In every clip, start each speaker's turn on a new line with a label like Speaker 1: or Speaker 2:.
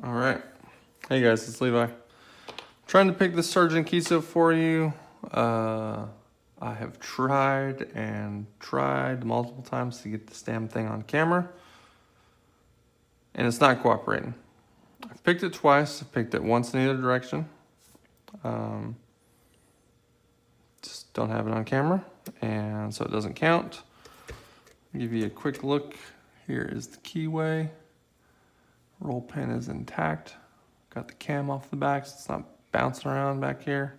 Speaker 1: All right. Hey guys, it's Levi. Trying to pick the Sargent Keso for you. I have tried and tried multiple times to get this damn thing on camera, and it's not cooperating. I've picked it twice. I've picked it once in either direction. Just don't have it on camera, and so it doesn't count. I'll give you a quick look. Here is the keyway. Roll pin is intact. Got the cam off the back, so it's not bouncing around back here.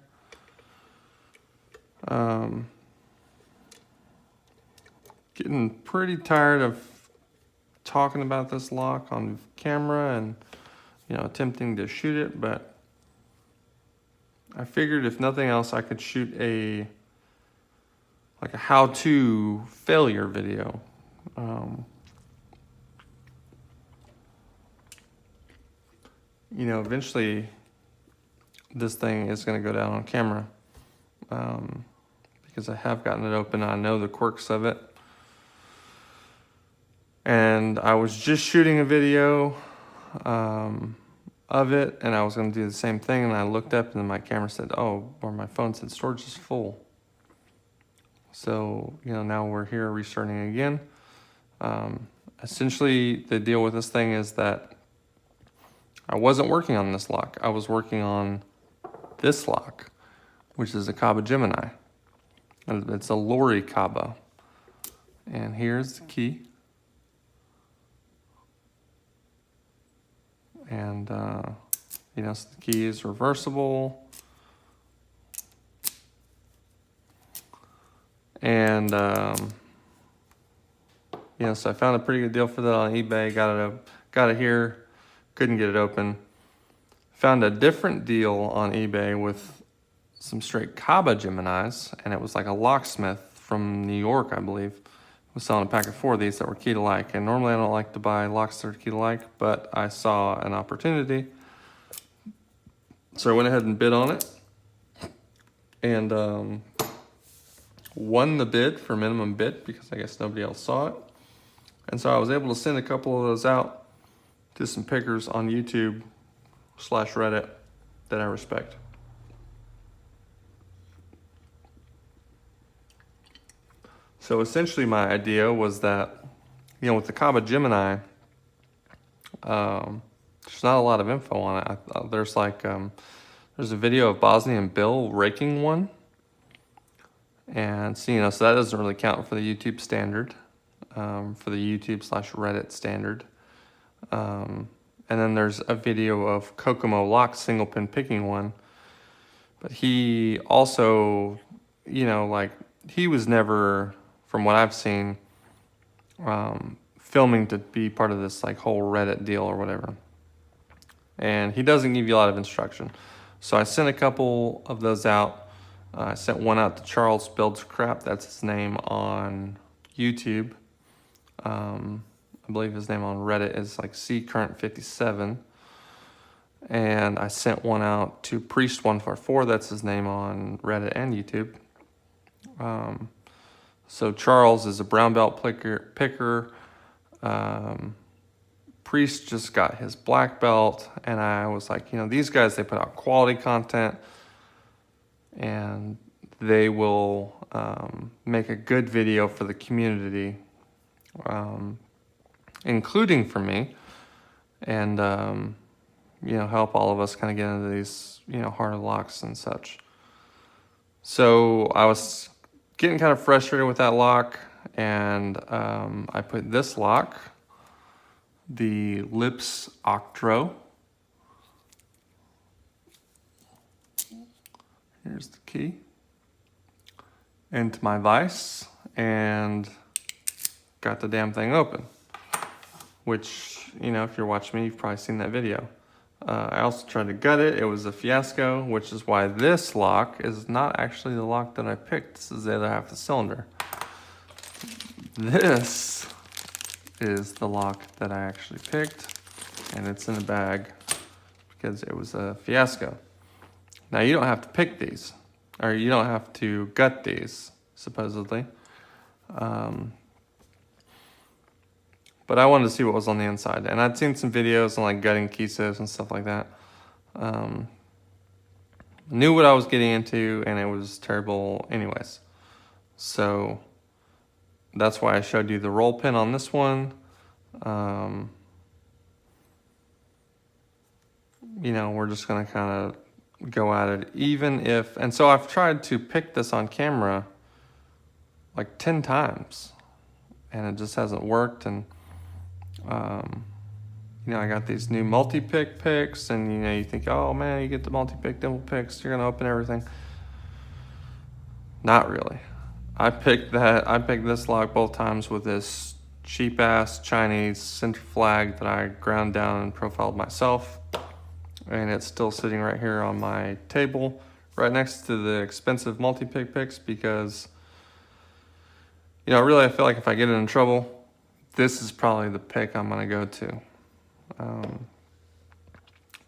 Speaker 1: Getting pretty tired of talking about this lock on camera and attempting to shoot it, but I figured if nothing else I could shoot a how-to failure video. Eventually this thing is going to go down on camera because I have gotten it open. I know the quirks of it. And I was just shooting a video of it, and I was going to do the same thing, and I looked up, and then my camera said, or my phone said, storage is full. So, now we're here restarting again. Essentially, the deal with this thing is that I wasn't working on this lock. I was working on this lock, which is a Kaba Gemini. It's a Lori Kaba. And here's the key. And, so the key is reversible. And, so I found a pretty good deal for that on eBay. Got it here. Couldn't get it open. Found a different deal on eBay with some straight Kaba Geminis, and it was like a locksmith from New York, I believe, was selling a pack of 4 of these that were key to like. And normally I don't like to buy locks that are key to like, but I saw an opportunity. So I went ahead and bid on it, and won the bid for minimum bid because I guess nobody else saw it. And so I was able to send a couple of those out to some pickers on YouTube/Reddit that I respect. So essentially my idea was that, with the Kaba Gemini, there's not a lot of info on it. There's a video of Bosnian Bill raking one. And so, so that doesn't really count for the YouTube standard, for the YouTube/Reddit standard. And then there's a video of Kokomo Lock single pin picking one. But he also, he was never, from what I've seen, filming to be part of this whole Reddit deal or whatever. And he doesn't give you a lot of instruction. So I sent a couple of those out. I sent one out to Charles Builds Crap. That's his name on YouTube. I believe his name on Reddit is CCurrent57. And I sent one out to Priest144. That's his name on Reddit and YouTube. So Charles is a brown belt picker. Priest just got his black belt. And I was like, these guys, they put out quality content. And they will make a good video for the community, including for me, and help all of us kind of get into these harder locks and such. So I was getting kind of frustrated with that lock, and I put this lock, the Lips Octro. Here's the key into my vise and got the damn thing open, which, if you're watching me, you've probably seen that video. I also tried to gut it. It was a fiasco, which is why this lock is not actually the lock that I picked. This is the other half of the cylinder. This is the lock that I actually picked, and it's in a bag because it was a fiasco. Now, you don't have to pick these, or you don't have to gut these, supposedly. but I wanted to see what was on the inside. And I'd seen some videos on like gutting Kesos and stuff like that. Knew what I was getting into, and it was terrible anyways. So that's why I showed you the roll pin on this one. You know, we're just gonna kind of go at it, even if, and so I've tried to pick this on camera like 10 times, and it just hasn't worked. And you know, I got these new multi-pick picks, and you know, you think, oh man, you get the multi-pick dimple picks, you're gonna open everything. Not really. I picked this lock both times with this cheap ass Chinese center flag that I ground down and profiled myself, and it's still sitting right here on my table, right next to the expensive multi-pick picks, because you know, really, I feel like if I get in trouble, this is probably the pick I'm gonna go to,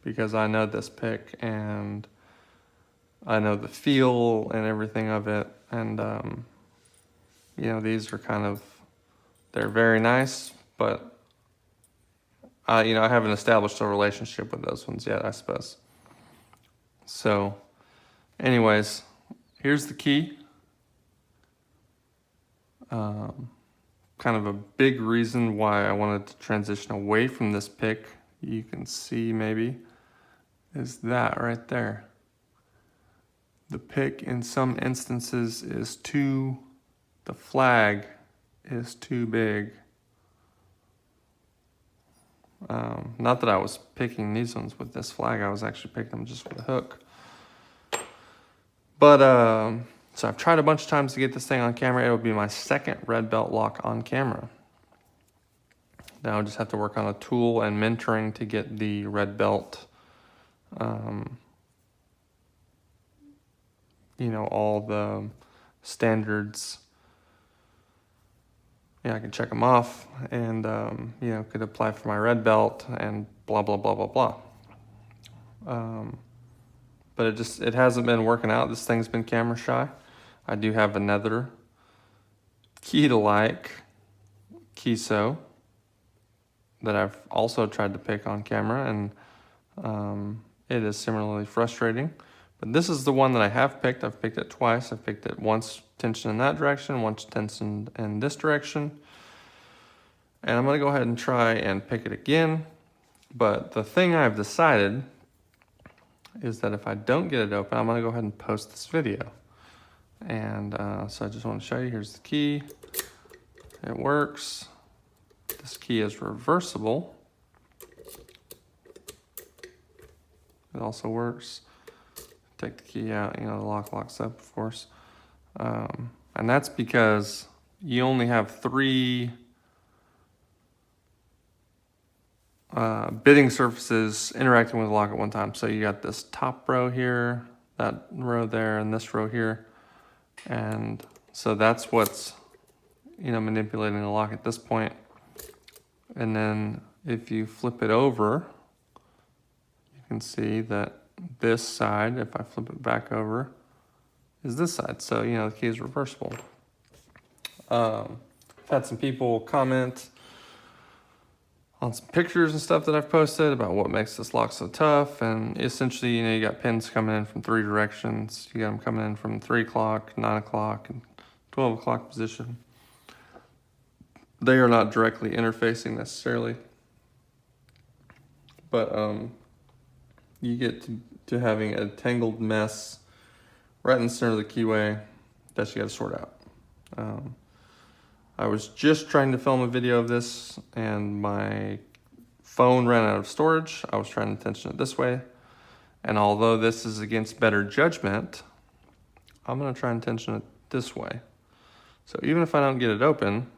Speaker 1: because I know this pick and I know the feel and everything of it, and you know, these are kind of, they're very nice, but you know, I haven't established a relationship with those ones yet, I suppose. So, anyways, here's the key. Kind of a big reason why I wanted to transition away from this pick, you can see maybe, is that right there. The pick in some instances is the flag is too big. Not that I was picking these ones with this flag, I was actually picking them just with a hook. But, so I've tried a bunch of times to get this thing on camera. It will be my second red belt lock on camera. Now I just have to work on a tool and mentoring to get the red belt, you know, all the standards. Yeah, I can check them off, and you know, could apply for my red belt and blah blah blah blah blah. But it hasn't been working out. This thing's been camera shy. I do have another key-to-like Keso that I've also tried to pick on camera, and it is similarly frustrating. But this is the one that I have picked. I've picked it twice. I've picked it once tension in that direction, once tension in this direction. And I'm gonna go ahead and try and pick it again. But the thing I've decided is that if I don't get it open, I'm gonna go ahead and post this video. And so I just want to show you, here's the key. It works. This key is reversible. It also works. Take the key out, you know, the lock locks up, of course. And that's because you only have 3 bitting surfaces interacting with the lock at one time. So you got this top row here, that row there, and this row here. And so that's what's, you know, manipulating the lock at this point. And then if you flip it over, you can see that this side, if I flip it back over, is this side. So, you know, the key is reversible. I've had some people comment on some pictures and stuff that I've posted about what makes this lock so tough. And essentially, you know, you got pins coming in from 3 directions. You got them coming in from 3 o'clock, 9 o'clock, and 12 o'clock position. They are not directly interfacing necessarily. But you get to having a tangled mess right in the center of the keyway that you got to sort out. I was just trying to film a video of this, and my phone ran out of storage. I was trying to tension it this way. And although this is against better judgment, I'm going to try and tension it this way. So even if I don't get it open,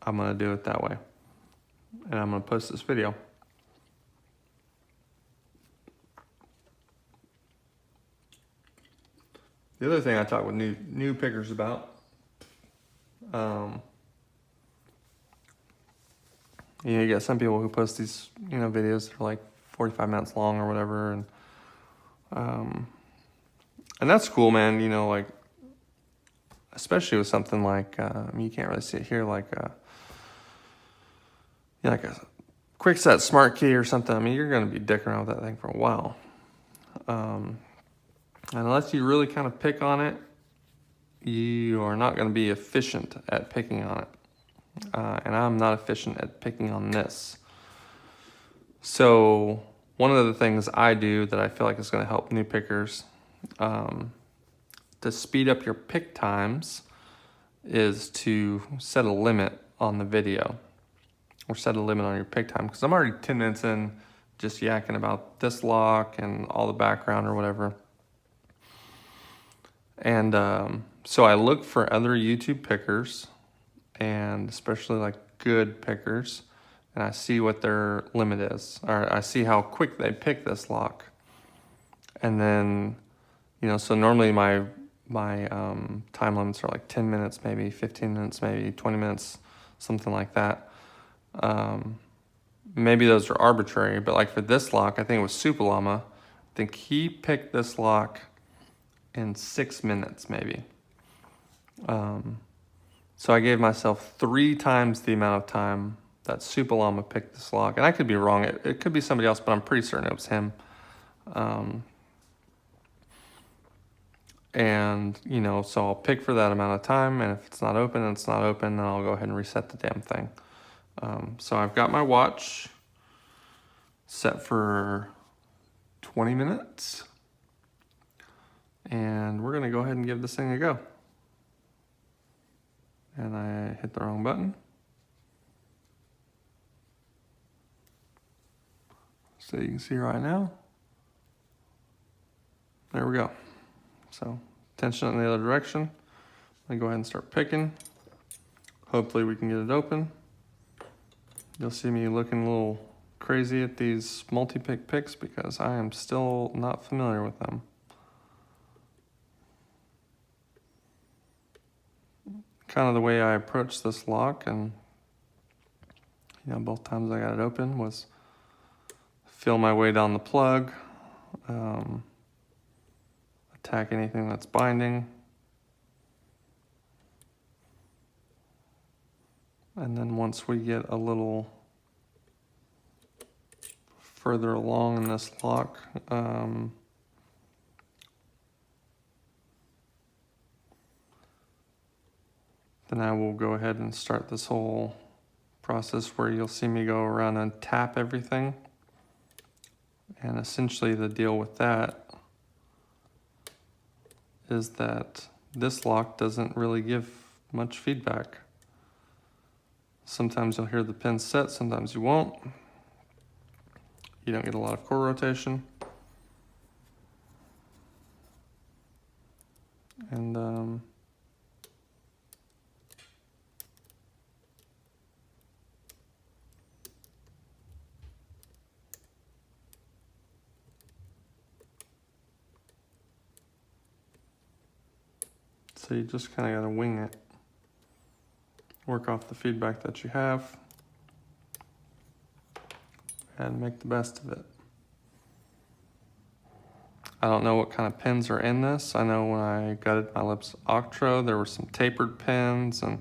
Speaker 1: I'm going to do it that way. And I'm going to post this video. The other thing I talk with new pickers about, you know, you got some people who post these, you know, videos that are like 45 minutes long or whatever, and that's cool, man. You know, like, especially with something like, you can't really see it here, like like a quick set smart key or something, I mean, you're going to be dicking around with that thing for a while. Unless you really kind of pick on it, you are not going to be efficient at picking on it. And I'm not efficient at picking on this. So one of the things I do that I feel like is going to help new pickers to speed up your pick times is to set a limit on the video or set a limit on your pick time, because I'm already 10 minutes in just yakking about this lock and all the background or whatever. And so I look for other YouTube pickers, and especially like good pickers, and I see what their limit is, or I see how quick they pick this lock. And then, so normally my time limits are like 10 minutes, maybe 15 minutes, maybe 20 minutes, something like that. Maybe those are arbitrary, but like for this lock, I think it was Super Llama. I think he picked this lock in 6 minutes, maybe. So I gave myself 3 times the amount of time that Super Llama picked this lock. And I could be wrong. It could be somebody else, but I'm pretty certain it was him. And, so I'll pick for that amount of time. And if it's not open, then I'll go ahead and reset the damn thing. So I've got my watch set for 20 minutes. And we're going to go ahead and give this thing a go. And I hit the wrong button. So you can see right now. There we go. So tension in the other direction. I go ahead and start picking. Hopefully we can get it open. You'll see me looking a little crazy at these multi-pick picks because I am still not familiar with them. Kind of the way I approached this lock, and both times I got it open, was feel my way down the plug, attack anything that's binding, and then once we get a little further along in this lock, then I will go ahead and start this whole process where you'll see me go around and tap everything. And essentially the deal with that is that this lock doesn't really give much feedback. Sometimes you'll hear the pin set, sometimes you won't. You don't get a lot of core rotation. And so you just kind of got to wing it. Work off the feedback that you have and make the best of it. I don't know what kind of pins are in this. I know when I gutted my Lips Octro, there were some tapered pins and,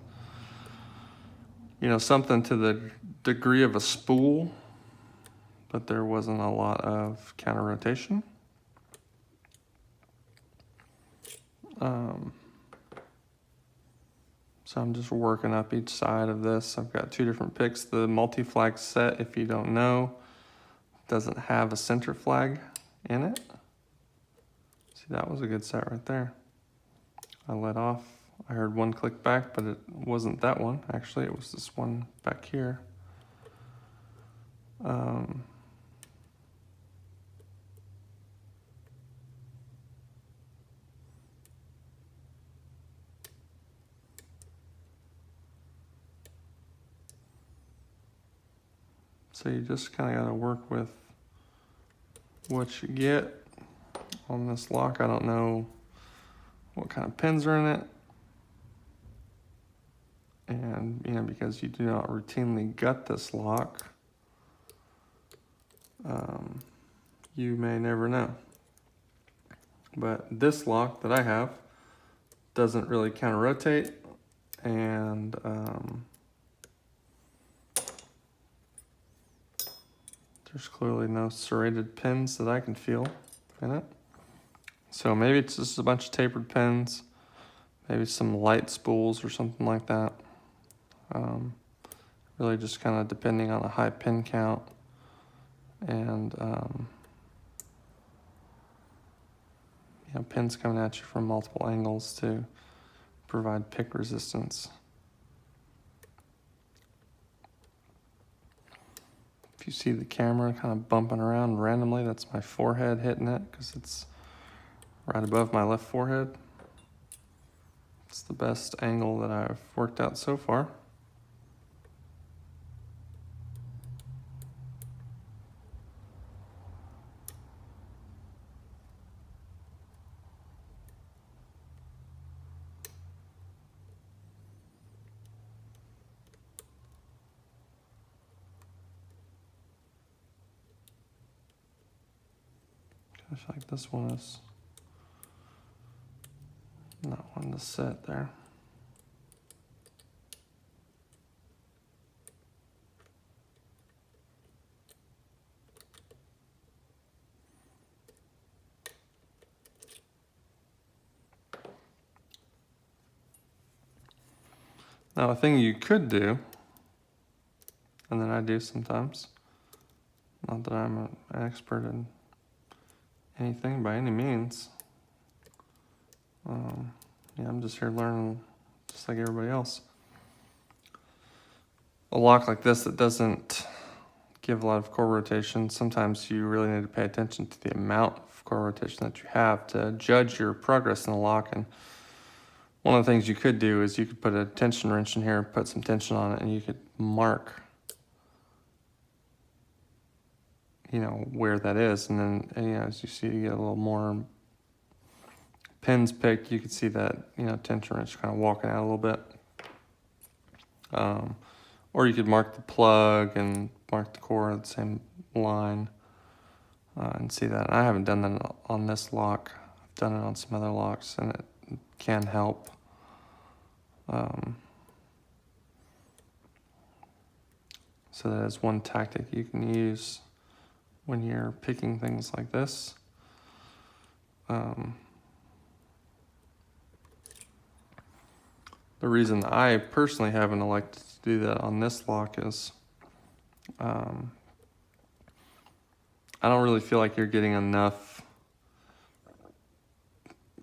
Speaker 1: something to the degree of a spool, but there wasn't a lot of counter rotation. So I'm just working up each side of this. I've got 2 different picks. The multi-flag set, if you don't know, doesn't have a center flag in it. See, that was a good set right there. I let off. I heard one click back, but it wasn't that one. Actually, it was this one back here. So you just kind of got to work with what you get on this lock. I don't know what kind of pins are in it. And, because you do not routinely gut this lock, you may never know. But this lock that I have doesn't really counter rotate, and There's clearly no serrated pins that I can feel in it. So maybe it's just a bunch of tapered pins, maybe some light spools or something like that. Really just kind of depending on a high pin count and pins coming at you from multiple angles to provide pick resistance. If you see the camera kind of bumping around randomly, that's my forehead hitting it because it's right above my left forehead. It's the best angle that I've worked out so far. I feel like this one is not one to set there. Now, a thing you could do, and that I do sometimes, not that I'm an expert in anything by any means. I'm just here learning just like everybody else. A lock like this that doesn't give a lot of core rotation, sometimes you really need to pay attention to the amount of core rotation that you have to judge your progress in the lock. And one of the things you could do is you could put a tension wrench in here, put some tension on it, and you could mark, where that is. And then, as you see, you get a little more pins picked, you could see that, tension wrench kind of walking out a little bit. Or you could mark the plug and mark the core at the same line and see that. I haven't done that on this lock. I've done it on some other locks, and it can help. So that is one tactic you can use when you're picking things like this. The reason I personally haven't elected to do that on this lock is I don't really feel like you're getting enough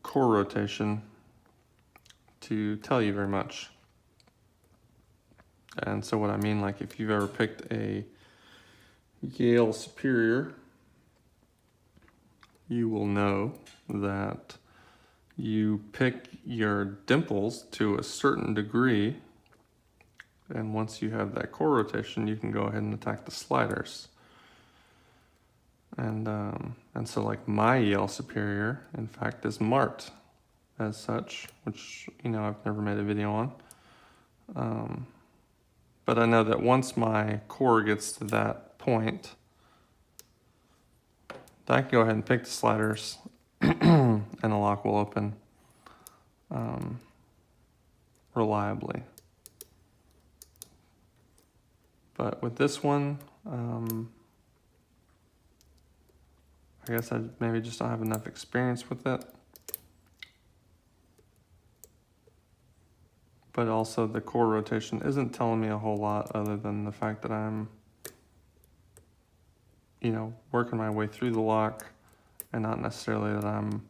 Speaker 1: core rotation to tell you very much. And so what I mean, like if you've ever picked a Yale Superior, you will know that you pick your dimples to a certain degree, and once you have that core rotation, you can go ahead and attack the sliders. And so like my Yale Superior, in fact, is marked as such, which, I've never made a video on. But I know that once my core gets to that point, I can go ahead and pick the sliders and the lock will open reliably. But with this one, I guess I maybe just don't have enough experience with it. But also the core rotation isn't telling me a whole lot other than the fact that I'm, working my way through the lock and not necessarily that I'm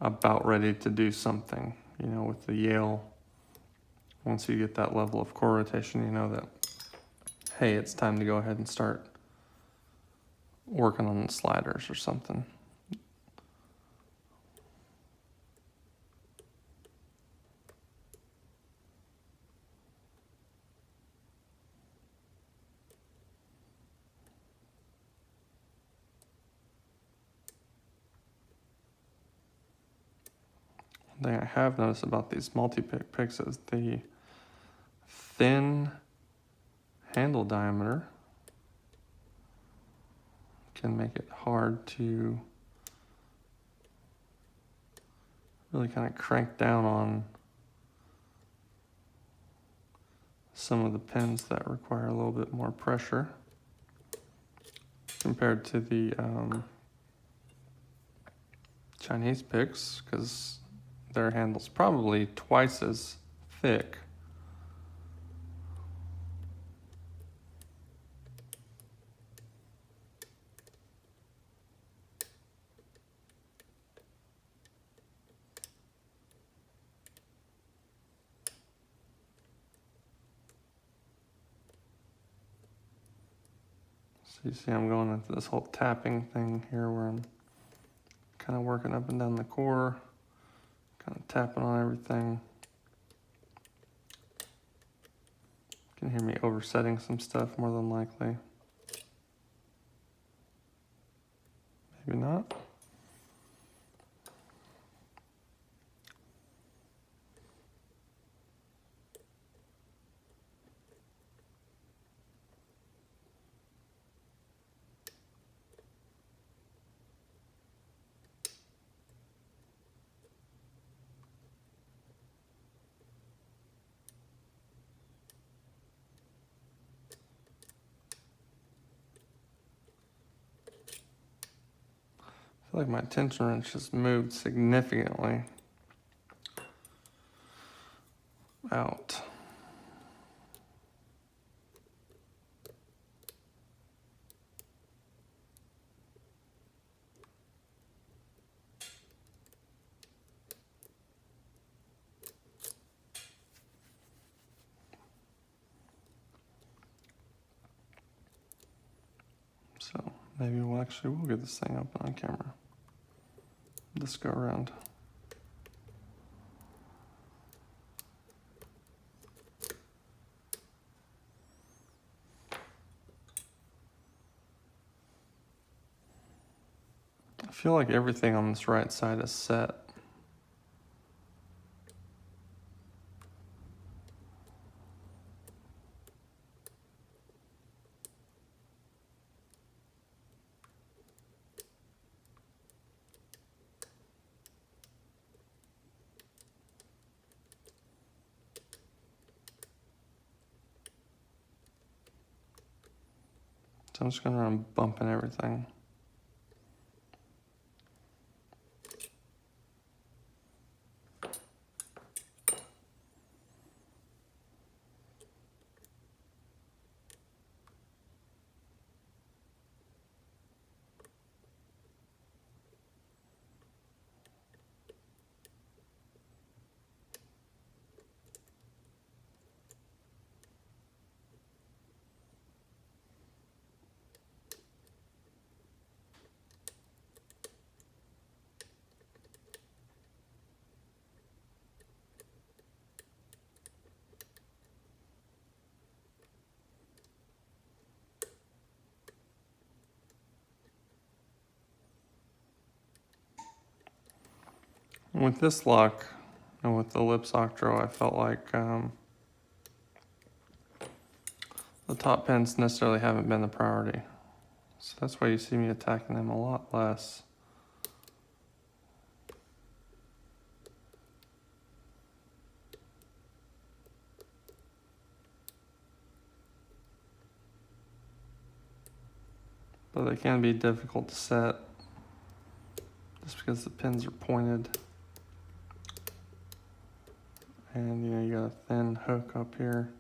Speaker 1: about ready to do something. With the Yale, once you get that level of core rotation, you know that, hey, it's time to go ahead and start working on the sliders or something. One thing I have noticed about these multi-pick picks is the thin handle diameter can make it hard to really kind of crank down on some of the pins that require a little bit more pressure. compared to the Chinese picks, because their handle's probably twice as thick. So you see I'm going into this whole tapping thing here where I'm kind of working up and down the core, kind of tapping on everything. You can hear me oversetting some stuff more than likely. Maybe not. I feel like my tension wrench has moved significantly out. So maybe we'll get this thing open on camera this go around. I feel like everything on this right side is set. So I'm just going around bumping everything. With this lock and with the lips octro, I felt like the top pins necessarily haven't been the priority. So that's why you see me attacking them a lot less. But they can be difficult to set just because the pins are pointed. And you got a thin hook up here.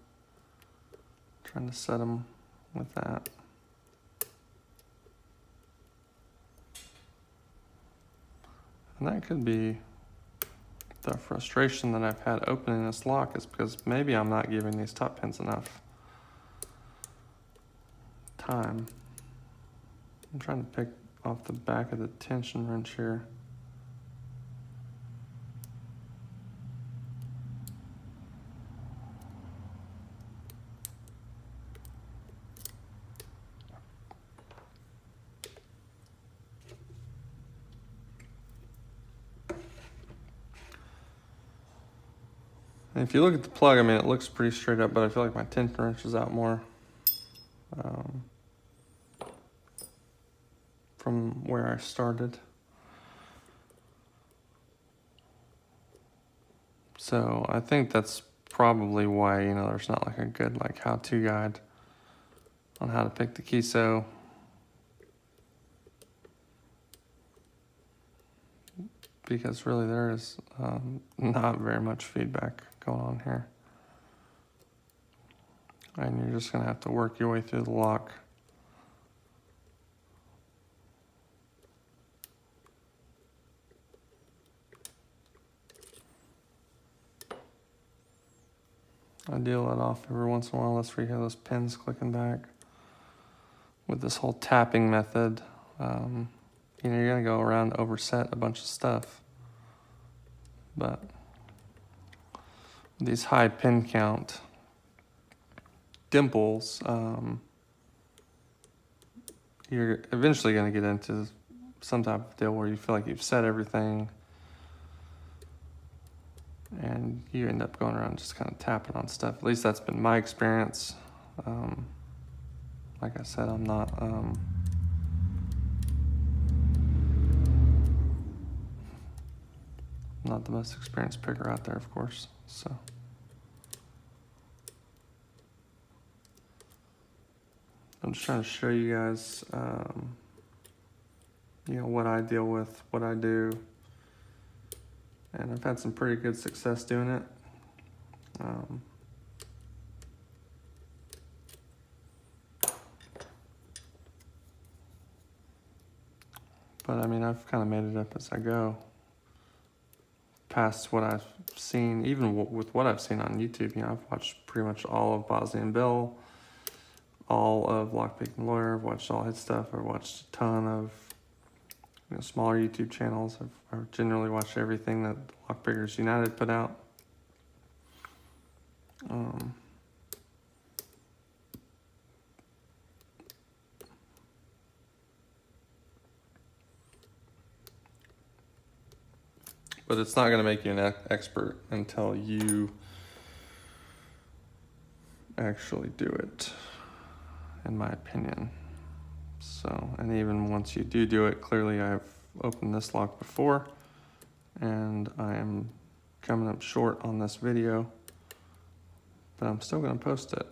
Speaker 1: Trying to set them with that. And that could be the frustration that I've had opening this lock, is because maybe I'm not giving these top pins enough time. I'm trying to pick off the back of the tension wrench here. And if you look at the plug, I mean, it looks pretty straight up, but I feel like my tension wrench is out more from where I started. So I think that's probably why, there's not like a good how-to guide on how to pick the Keso. because really there is not very much feedback going on here. And you're just going to have to work your way through the lock. I deal that off every once in a while. That's where you hear those pins clicking back. With this whole tapping method, you know, you're going to go around and overset a bunch of stuff. But these high pin count dimples, you're eventually going to get into some type of deal where you feel like you've set everything and you end up going around just kind of tapping on stuff. At least that's been my experience. Like I said, I'm not the most experienced picker out there, of course. So I'm just trying to show you guys, you know, what I deal with, what I do. And I've had some pretty good success doing it. But I mean, I've kind of made it up as I go. Past what I've seen, even with what I've seen on YouTube, you know, I've watched pretty much all of Bosley and Bill, all of Lockpicking Lawyer. I've watched all his stuff. I've watched a ton of, you know, smaller YouTube channels. I've generally watched everything that Lockpickers United put out. But it's not going to make you an expert until you actually do it, in my opinion. So, and even once you do it, clearly I've opened this lock before, and I am coming up short on this video, but I'm still going to post it.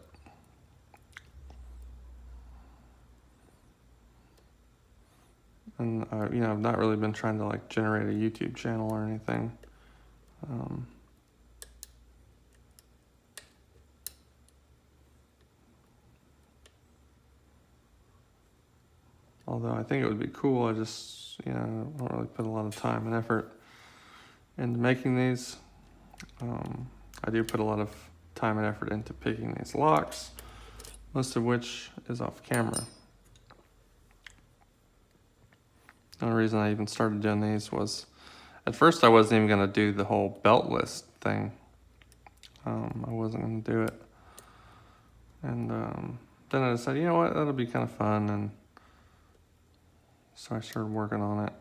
Speaker 1: And, you know, I've not really been trying to like generate a YouTube channel or anything. Although I think it would be cool, I just, you know, don't really put a lot of time and effort into making these. I do put a lot of time and effort into picking these locks, most of which is off camera. The only reason I even started doing these was, at first I wasn't even going to do the whole belt list thing. I wasn't going to do it. And then I decided, you know what, that'll be kind of fun. And so I started working on it.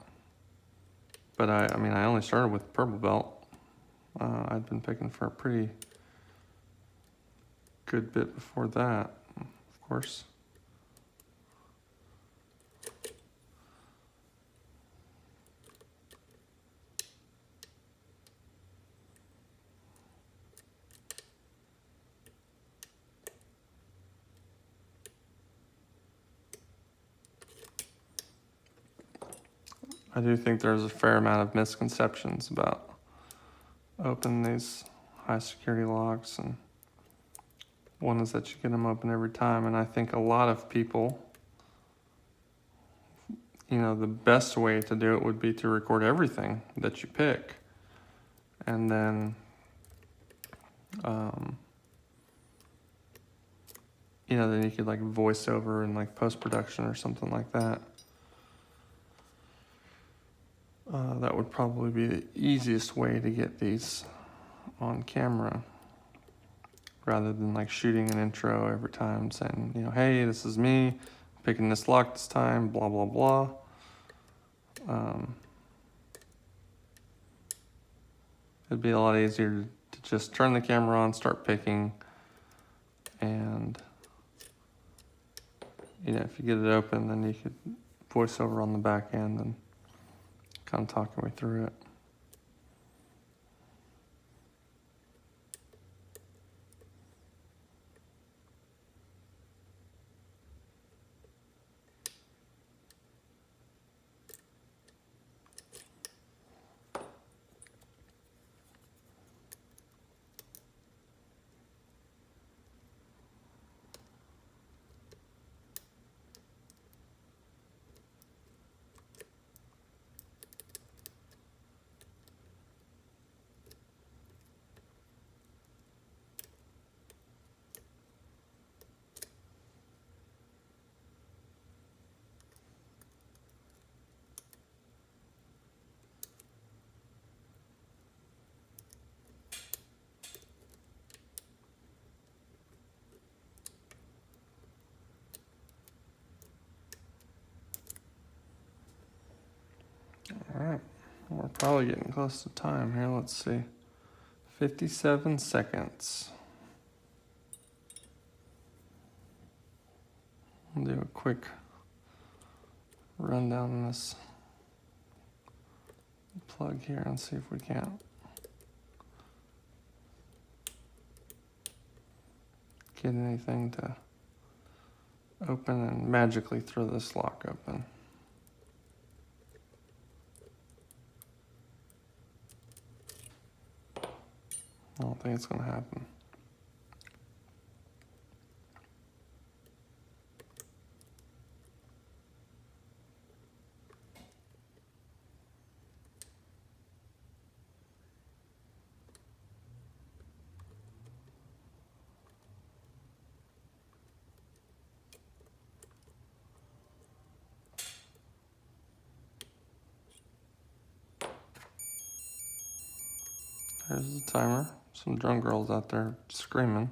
Speaker 1: But I mean, I only started with purple belt. I'd been picking for a pretty good bit before that, of course. I do think there's a fair amount of misconceptions about opening these high security locks, and one is that you get them open every time, and I think a lot of people, you know, the best way to do it would be to record everything that you pick, and then you know, then you could like voice over and like post-production or something like that. That would probably be the easiest way to get these on camera, rather than like shooting an intro every time saying, you know, hey, this is me, picking this lock this time, blah, blah, blah. It'd be a lot easier to just turn the camera on, start picking, and, you know, if you get it open, then you could voice over on the back end and kind of talk your way through it. All right, we're probably getting close to time here. Let's see, 57 seconds. I'll do a quick rundown on this plug here and see if we can't get anything to open and magically throw this lock open. I don't think it's going to happen. There's the timer. Some drunk girls out there screaming.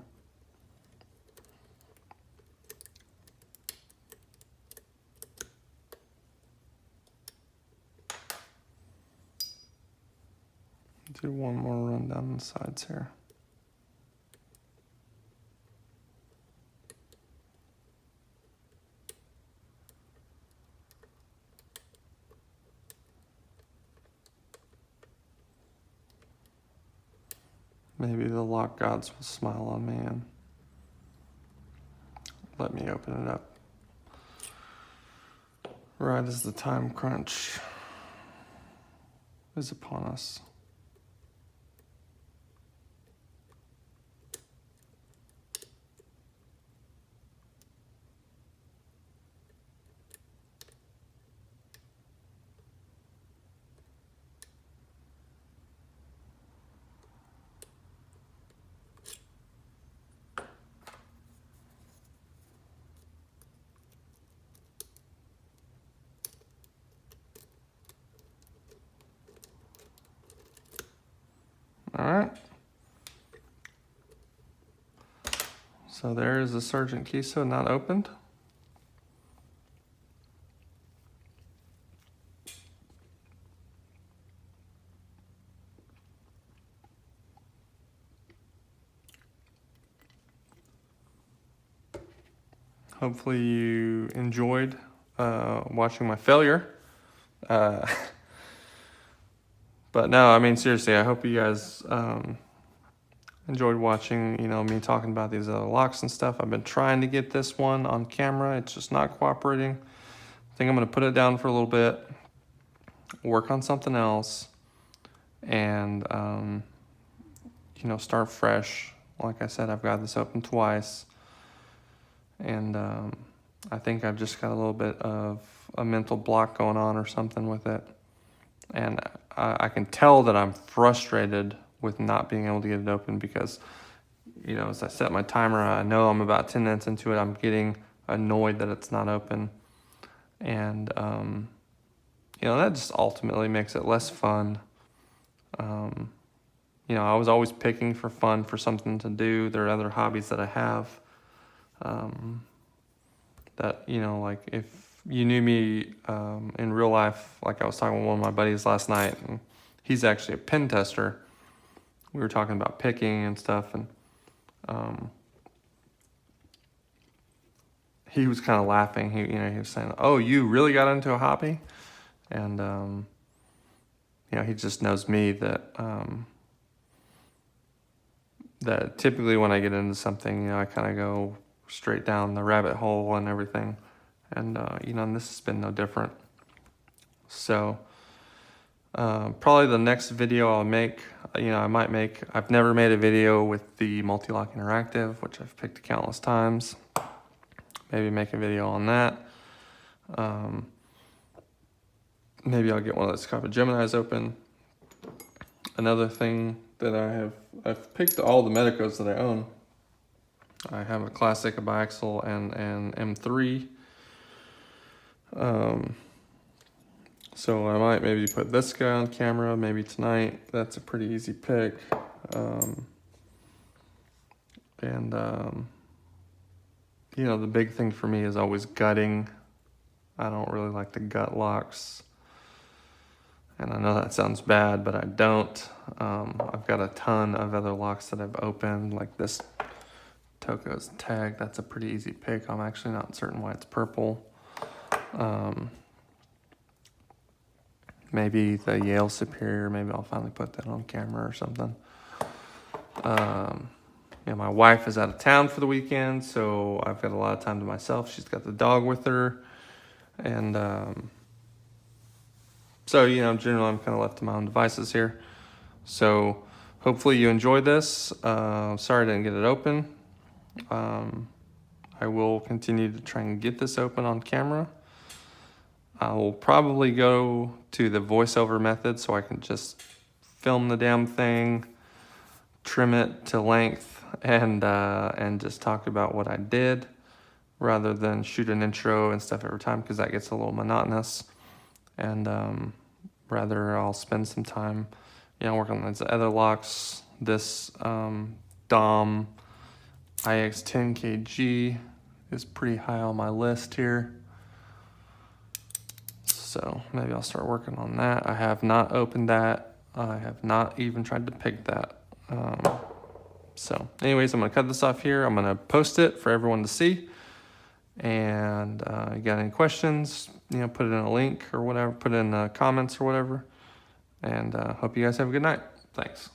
Speaker 1: Do one more run down the sides here. Maybe the lock gods will smile on me and let me open it up right as the time crunch is upon us. All right. So there is the Sargent Keso not opened. Hopefully you enjoyed watching my failure. But no, I mean, seriously, I hope you guys enjoyed watching, me talking about these other locks and stuff. I've been trying to get this one on camera. It's just not cooperating. I think I'm going to put it down for a little bit, work on something else, and, start fresh. Like I said, I've got this open twice, and I think I've just got a little bit of a mental block going on or something with it. And I can tell that I'm frustrated with not being able to get it open because, as I set my timer, I know I'm about 10 minutes into it. I'm getting annoyed that it's not open. And, that just ultimately makes it less fun. I was always picking for fun, for something to do. There are other hobbies that I have that, like if you knew me in real life, like I was talking with one of my buddies last night, and he's actually a pen tester. We were talking about picking and stuff, and he was kind of laughing. He was saying, "Oh, you really got into a hobby?" And he just knows me that that typically when I get into something, I kind of go straight down the rabbit hole and everything. And, and this has been no different. So, probably the next video I'll make, I've never made a video with the Multi-Lock Interactive, which I've picked countless times. Maybe make a video on that. Maybe I'll get one of those Kappa Geminis open. Another thing that I've picked all the Medicos that I own. I have a classic, a biaxial, and M3. So I might maybe put this guy on camera maybe tonight. That's a pretty easy pick. The big thing for me is always gutting. I don't really like to gut locks. And I know that sounds bad, but I don't. I've got a ton of other locks that I've opened, like this Toko's tag. That's a pretty easy pick. I'm actually not certain why it's purple. Maybe the Yale Superior, maybe I'll finally put that on camera or something. Yeah, my wife is out of town for the weekend, so I've got a lot of time to myself. She's got the dog with her. And so, generally I'm kind of left to my own devices here. So hopefully you enjoyed this. Sorry I didn't get it open. I will continue to try and get this open on camera. I will probably go to the voiceover method so I can just film the damn thing, trim it to length, and just talk about what I did rather than shoot an intro and stuff every time, because that gets a little monotonous. And rather I'll spend some time, working on these other locks. This Dom IX10KG is pretty high on my list here. So maybe I'll start working on that. I have not opened that. I have not even tried to pick that. So anyways, I'm going to cut this off here. I'm going to post it for everyone to see. And you got any questions, put it in a link or whatever, put it in the comments or whatever. And hope you guys have a good night. Thanks.